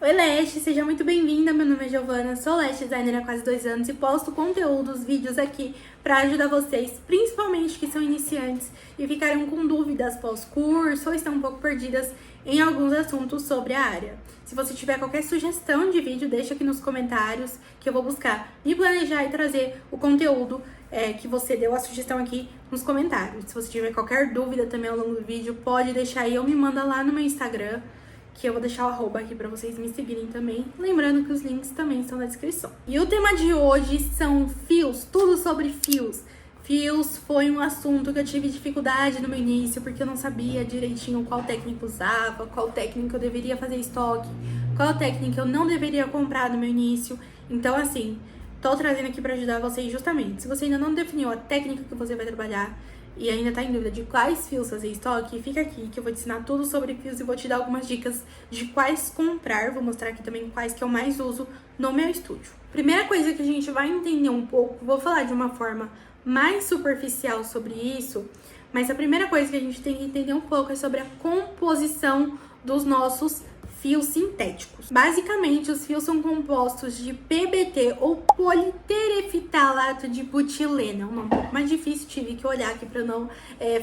Oi Leste, seja muito bem-vinda, meu nome é Giovana, sou Leste Designer há quase 2 anos e posto conteúdos, vídeos aqui para ajudar vocês, principalmente que são iniciantes e ficaram com dúvidas pós-curso ou estão um pouco perdidas em alguns assuntos sobre a área. Se você tiver qualquer sugestão de vídeo, deixa aqui nos comentários que eu vou buscar me planejar e trazer o conteúdo que você deu a sugestão aqui nos comentários. Se você tiver qualquer dúvida também ao longo do vídeo, pode deixar aí ou me manda lá no meu Instagram, que eu vou deixar o arroba aqui pra vocês me seguirem também. Lembrando que os links também estão na descrição. E o tema de hoje são fios, tudo sobre fios. Fios foi um assunto que eu tive dificuldade no meu início, porque eu não sabia direitinho qual técnica usava, qual técnica eu deveria fazer estoque, qual técnica eu não deveria comprar no meu início. Então, assim, tô trazendo aqui pra ajudar vocês justamente. Se você ainda não definiu a técnica que você vai trabalhar, e ainda tá em dúvida de quais fios fazer estoque, fica aqui que eu vou te ensinar tudo sobre fios e vou te dar algumas dicas de quais comprar. Vou mostrar aqui também quais que eu mais uso no meu estúdio. Primeira coisa que a gente vai entender um pouco, vou falar de uma forma mais superficial sobre isso, mas a primeira coisa que a gente tem que entender um pouco é sobre a composição dos nossos fios sintéticos. Basicamente, os fios são compostos de PBT ou politerefitalato de butileno. É um nome um pouco mais difícil, tive que olhar aqui para não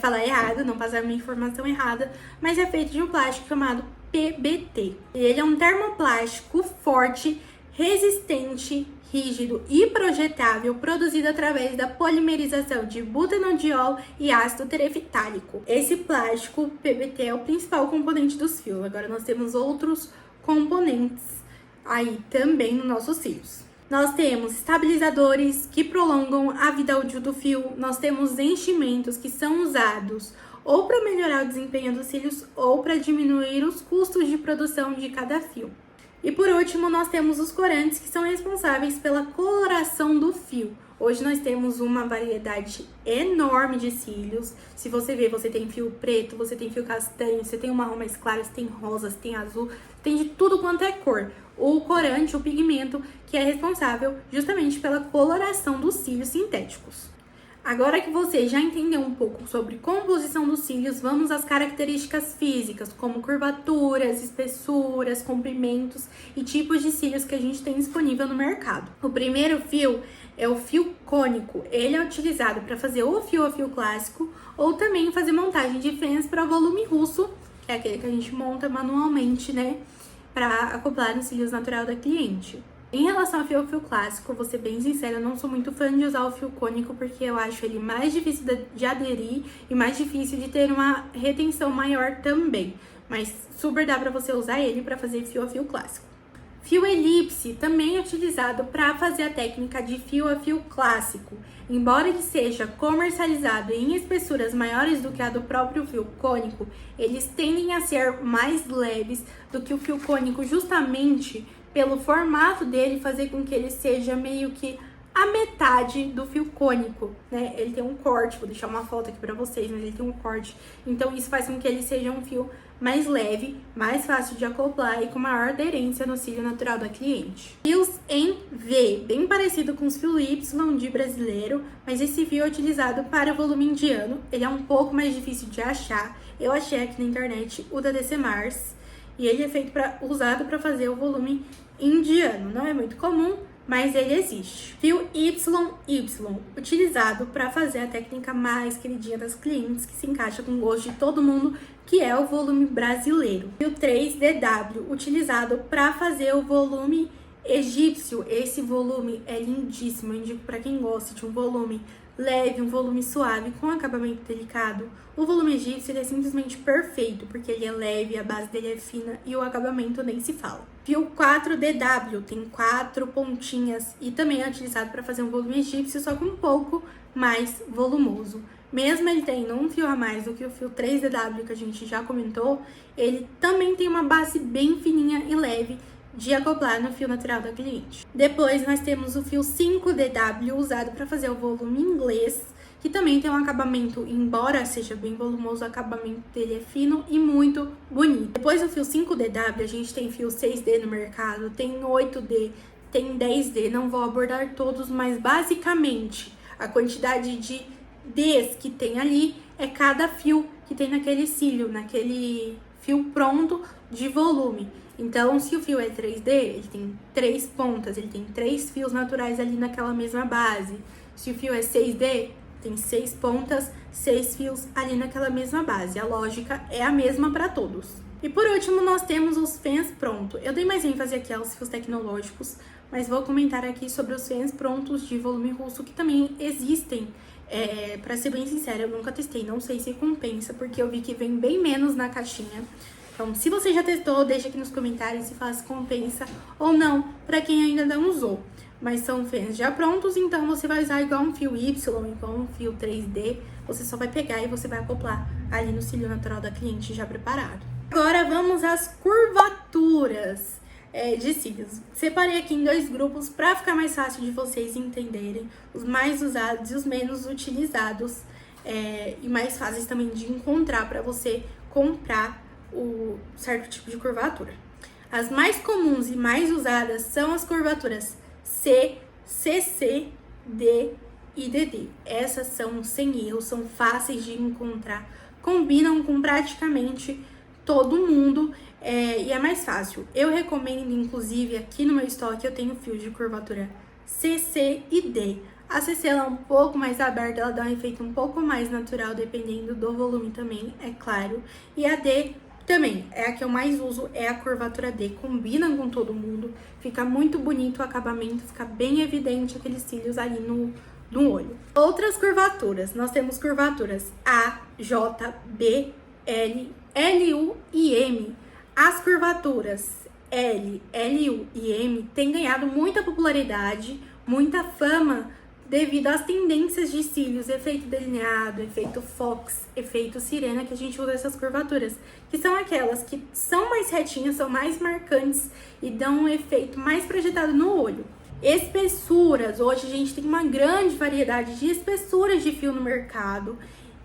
falar errado, não passar minha informação errada, mas é feito de um plástico chamado PBT. Ele é um termoplástico forte, resistente, rígido e projetável, produzido através da polimerização de butanodiol e ácido terefitálico. Esse plástico PBT é o principal componente dos fios. Agora nós temos outros componentes aí também nos nossos fios. Nós temos estabilizadores que prolongam a vida útil do fio, nós temos enchimentos que são usados ou para melhorar o desempenho dos cílios ou para diminuir os custos de produção de cada fio. E por último, nós temos os corantes que são responsáveis pela coloração do fio. Hoje nós temos uma variedade enorme de cílios. Se você ver, você tem fio preto, você tem fio castanho, você tem um marrom mais claro, você tem rosa, você tem azul, tem de tudo quanto é cor. O corante, o pigmento, que é responsável justamente pela coloração dos cílios sintéticos. Agora que você já entendeu um pouco sobre composição dos cílios, vamos às características físicas, como curvaturas, espessuras, comprimentos e tipos de cílios que a gente tem disponível no mercado. O primeiro fio é o fio cônico. Ele é utilizado para fazer ou fio a fio clássico ou também fazer montagem de fãs para volume russo, que é aquele que a gente monta manualmente, né, para acoplar nos cílios natural da cliente. Em relação ao fio clássico, vou ser bem sincera, eu não sou muito fã de usar o fio cônico porque eu acho ele mais difícil de aderir e mais difícil de ter uma retenção maior também. Mas super dá pra você usar ele para fazer fio a fio clássico. Fio elipse também é utilizado para fazer a técnica de fio a fio clássico. Embora ele seja comercializado em espessuras maiores do que a do próprio fio cônico, eles tendem a ser mais leves do que o fio cônico justamente pelo formato dele fazer com que ele seja meio que a metade do fio cônico, né? Ele tem um corte, vou deixar uma foto aqui pra vocês, mas ele tem um corte. Então isso faz com que ele seja um fio mais leve, mais fácil de acoplar e com maior aderência no cílio natural da cliente. Fios em V, bem parecido com os fios Y de brasileiro, mas esse fio é utilizado para volume indiano. Ele é um pouco mais difícil de achar. Eu achei aqui na internet o da DC Mars. E ele é feito usado para fazer o volume indiano. Não é muito comum, mas ele existe. Fio YY, utilizado para fazer a técnica mais queridinha das clientes, que se encaixa com o gosto de todo mundo, que é o volume brasileiro. Fio 3DW, utilizado para fazer o volume egípcio. Esse volume é lindíssimo, eu indico para quem gosta de um volume leve, um volume suave, com acabamento delicado. O volume egípcio ele é simplesmente perfeito, porque ele é leve, a base dele é fina e o acabamento nem se fala. Fio 4DW, tem 4 pontinhas e também é utilizado para fazer um volume egípcio, só que um pouco mais volumoso. Mesmo ele tendo um fio a mais do que o fio 3DW que a gente já comentou, ele também tem uma base bem fininha e leve de acoplar no fio natural da cliente. Depois nós temos o fio 5DW, usado para fazer o volume inglês, que também tem um acabamento, embora seja bem volumoso, o acabamento dele é fino e muito bonito. Depois do fio 5DW, a gente tem fio 6D no mercado, tem 8D, tem 10D, não vou abordar todos, mas basicamente a quantidade de Ds que tem ali é cada fio que tem naquele cílio, naquele fio pronto de volume. Então, se o fio é 3D, ele tem 3 pontas, ele tem 3 fios naturais ali naquela mesma base. Se o fio é 6D, tem 6 pontas, 6 fios ali naquela mesma base. A lógica é a mesma para todos. E por último, nós temos os fãs pronto. Eu dei mais ênfase aqui aos fios tecnológicos, mas vou comentar aqui sobre os fãs prontos de volume russo que também existem. Pra ser bem sincera, eu nunca testei, não sei se compensa, porque eu vi que vem bem menos na caixinha. Então, se você já testou, deixa aqui nos comentários se faz compensa ou não, pra quem ainda não usou. Mas são fãs já prontos, então você vai usar igual um fio Y, igual um fio 3D. Você só vai pegar e você vai acoplar ali no cílio natural da cliente já preparado. Agora vamos às curvaturas de cílios. Separei aqui em 2 grupos para ficar mais fácil de vocês entenderem os mais usados e os menos utilizados e mais fáceis também de encontrar para você comprar o certo tipo de curvatura. As mais comuns e mais usadas são as curvaturas C, CC, D e DD. Essas são sem erro, são fáceis de encontrar, combinam com praticamente todo mundo e é mais fácil. Eu recomendo, inclusive, aqui no meu estoque eu tenho fio de curvatura CC e D. A CC ela é um pouco mais aberta, ela dá um efeito um pouco mais natural, dependendo do volume também, é claro. E a D também, é a que eu mais uso, é a curvatura D. Combina com todo mundo, fica muito bonito o acabamento, fica bem evidente aqueles cílios ali no olho. Outras curvaturas, nós temos curvaturas A, J, B, L, LU e M. As curvaturas L, LU e M têm ganhado muita popularidade, muita fama, devido às tendências de cílios, efeito delineado, efeito Fox, efeito sirena, que a gente usa essas curvaturas, que são aquelas que são mais retinhas, são mais marcantes e dão um efeito mais projetado no olho. Espessuras, hoje a gente tem uma grande variedade de espessuras de fio no mercado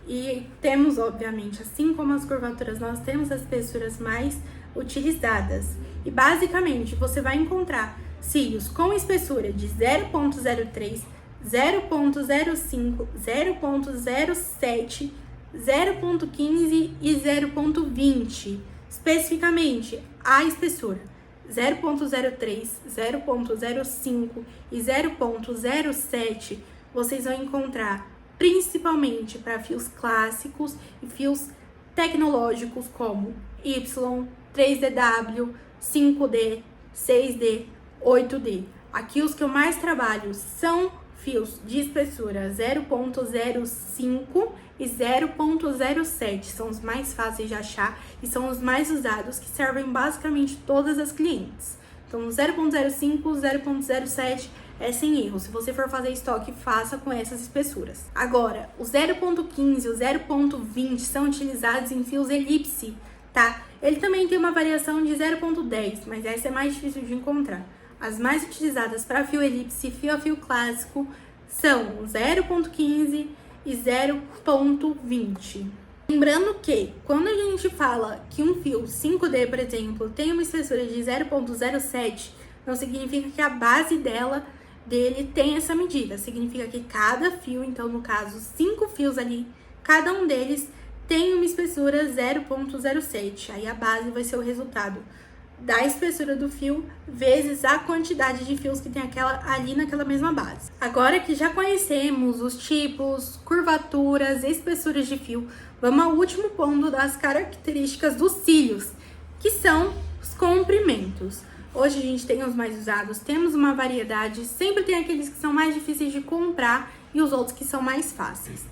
e temos, obviamente, assim como as curvaturas, nós temos as espessuras mais utilizadas. E basicamente, você vai encontrar cílios com espessura de 0,03, 0,05, 0,07, 0,15 e 0,20. Especificamente, a espessura 0,03, 0,05 e 0,07 vocês vão encontrar principalmente para fios clássicos e fios tecnológicos como Y, 3DW, 5D, 6D, 8D. Aqui os que eu mais trabalho são fios de espessura 0,05 e 0,07. São os mais fáceis de achar e são os mais usados, que servem basicamente todas as clientes. Então, 0,05, 0,07 é sem erro. Se você for fazer estoque, faça com essas espessuras. Agora, o 0,15 e o 0,20 são utilizados em fios elipse, tá? Ele também tem uma variação de 0,10, mas essa é mais difícil de encontrar. As mais utilizadas para fio elipse, fio a fio clássico, são 0,15 e 0,20. Lembrando que, quando a gente fala que um fio 5D, por exemplo, tem uma espessura de 0,07, não significa que a base dele tem essa medida. Significa que cada fio, então no caso 5 fios ali, cada um deles tem uma espessura 0,07. Aí a base vai ser o resultado da espessura do fio vezes a quantidade de fios que tem ali naquela mesma base. Agora que já conhecemos os tipos, curvaturas, espessuras de fio, vamos ao último ponto das características dos cílios, que são os comprimentos. Hoje a gente tem os mais usados, temos uma variedade, sempre tem aqueles que são mais difíceis de comprar e os outros que são mais fáceis.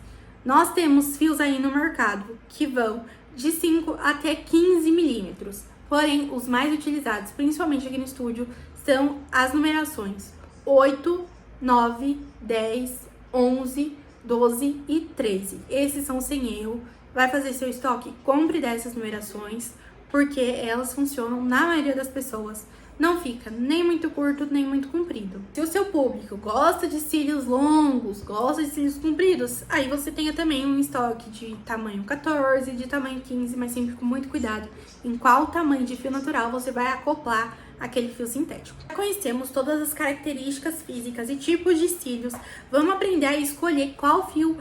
Nós temos fios aí no mercado que vão de 5 até 15 milímetros. Porém, os mais utilizados, principalmente aqui no estúdio, são as numerações 8, 9, 10, 11, 12 e 13. Esses são sem erro. Vai fazer seu estoque, compre dessas numerações, porque elas funcionam na maioria das pessoas. Não fica nem muito curto, nem muito comprido. Se o seu público gosta de cílios longos, gosta de cílios compridos, aí você tenha também um estoque de tamanho 14, de tamanho 15, mas sempre com muito cuidado em qual tamanho de fio natural você vai acoplar aquele fio sintético. Já conhecemos todas as características físicas e tipos de cílios. Vamos aprender a escolher qual fio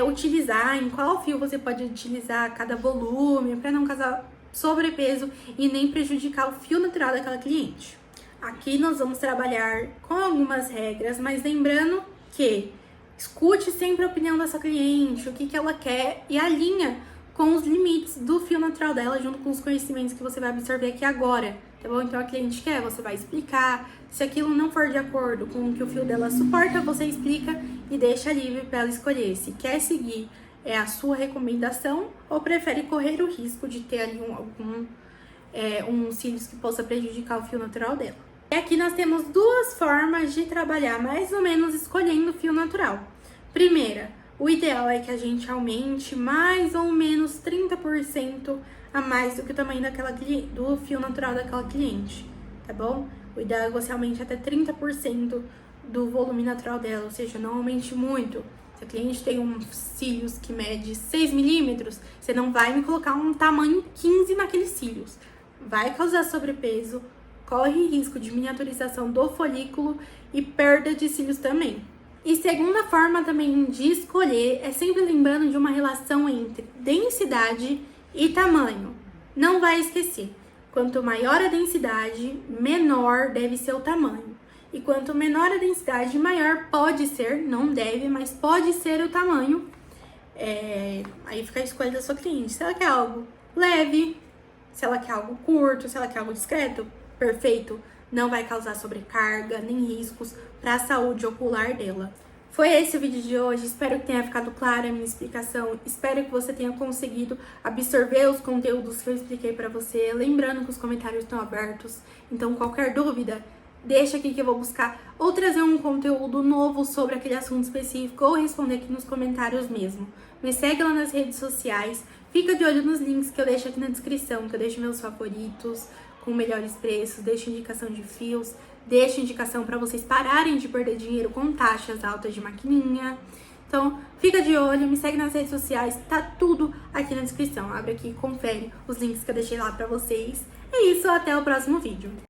utilizar, em qual fio você pode utilizar cada volume, para não causar sobrepeso e nem prejudicar o fio natural daquela cliente. Aqui nós vamos trabalhar com algumas regras, mas lembrando que escute sempre a opinião dessa cliente, o que ela quer e alinha com os limites do fio natural dela, junto com os conhecimentos que você vai absorver aqui agora, tá bom? Então a cliente quer, você vai explicar. Se aquilo não for de acordo com o que o fio dela suporta, você explica e deixa livre para ela escolher se quer seguir a sua recomendação ou prefere correr o risco de ter ali uns cílios que possa prejudicar o fio natural dela. E aqui nós temos duas formas de trabalhar, mais ou menos escolhendo o fio natural. Primeira, o ideal é que a gente aumente mais ou menos 30% a mais do que o tamanho do fio natural daquela cliente, tá bom? O ideal é que você aumente até 30% do volume natural dela, ou seja, não aumente muito. Se a cliente tem uns cílios que mede 6 milímetros, você não vai me colocar um tamanho 15 naqueles cílios. Vai causar sobrepeso, corre risco de miniaturização do folículo e perda de cílios também. E segunda forma também de escolher é sempre lembrando de uma relação entre densidade e tamanho. Não vai esquecer, quanto maior a densidade, menor deve ser o tamanho. E quanto menor a densidade, maior pode ser, não deve, mas pode ser o tamanho. Aí fica a escolha da sua cliente. Se ela quer algo leve, se ela quer algo curto, se ela quer algo discreto, perfeito. Não vai causar sobrecarga nem riscos para a saúde ocular dela. Foi esse o vídeo de hoje, espero que tenha ficado clara a minha explicação, espero que você tenha conseguido absorver os conteúdos que eu expliquei para você, lembrando que os comentários estão abertos, então qualquer dúvida, deixa aqui que eu vou buscar ou trazer um conteúdo novo sobre aquele assunto específico ou responder aqui nos comentários mesmo. Me segue lá nas redes sociais, fica de olho nos links que eu deixo aqui na descrição, que eu deixo meus favoritos, com melhores preços, deixo indicação de fios, deixo indicação para vocês pararem de perder dinheiro com taxas altas de maquininha. Então, fica de olho, me segue nas redes sociais, tá tudo aqui na descrição. Abre aqui e confere os links que eu deixei lá para vocês. É isso, até o próximo vídeo.